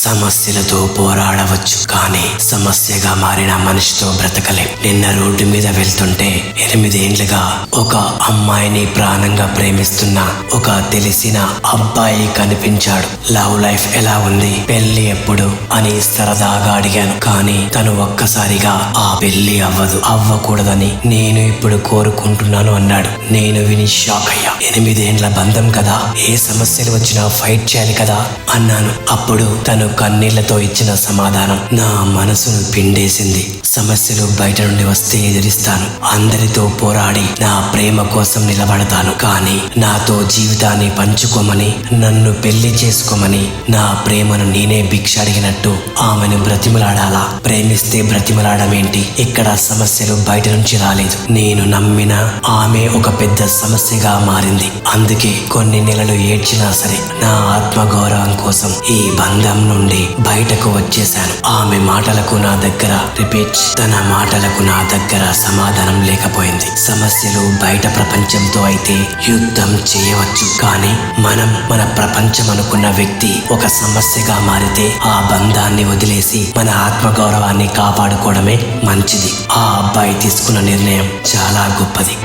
సమస్యలతో పోరాడవచ్చు, కానీ సమస్యగా మారిన మనిషితో బ్రతకలేం. నిన్న రోడ్డు మీద వెళ్తుంటే 8 ఏళ్లుగా ఒక అమ్మాయిని ప్రాణంగా ప్రేమిస్తున్న ఒక తెలిసిన అబ్బాయి కనిపించాడు. లవ్ లైఫ్ ఎలా ఉంది, పెళ్లి ఎప్పుడు అని సరదాగా అడిగాను. కానీ తను ఒక్కసారిగా ఆ పెళ్లి అవ్వకూడదని నేను ఇప్పుడు కోరుకుంటున్నాను అన్నాడు. నేను విని షాక్ అయ్యా. 8 ఏండ్ల బంధం కదా, ఏ సమస్యలు వచ్చినా ఫైట్ చేయాలి కదా అన్నాను. అప్పుడు తను కన్నీళ్లతో ఇచ్చిన సమాధానం నా మనసును పిండేసింది. సమస్యలు బయట నుండి వస్తే ఎదిరిస్తాను, అందరితో పోరాడి నా ప్రేమ కోసం నిలబడతాను. కానీ నాతో జీవితాన్ని పంచుకోమని, నన్ను పెళ్లి చేసుకోమని, నా ప్రేమను నేనే భిక్ష అడిగినట్టు ఆమెను బ్రతిమలాడాలా? ప్రేమిస్తే బ్రతిమలాడమేంటి? ఇక్కడ సమస్యలు బయట నుంచి రాలేదు, నేను నమ్మిన ఆమె ఒక పెద్ద సమస్యగా మారింది. అందుకే కొన్ని నెలలు ఏడ్చినా సరే నా ఆత్మగౌరవం కోసం ఈ బంధం నుండి బయటకు వచ్చేశాను. ఆమె మాటలకు నా దగ్గర రిపీట్, తన మాటలకు నా దగ్గర సమాధానం లేకపోయింది. సమస్యలు బయట ప్రపంచంతో అయితే యుద్ధం చేయవచ్చు, కానీ మనం మన ప్రపంచం అనుకున్న వ్యక్తి ఒక సమస్యగా మారితే ఆ బంధాన్ని వదిలేసి మన ఆత్మగౌరవాన్ని కాపాడుకోవడమే మంచిది. ఆ అబ్బాయి తీసుకున్న నిర్ణయం చాలా గొప్పది.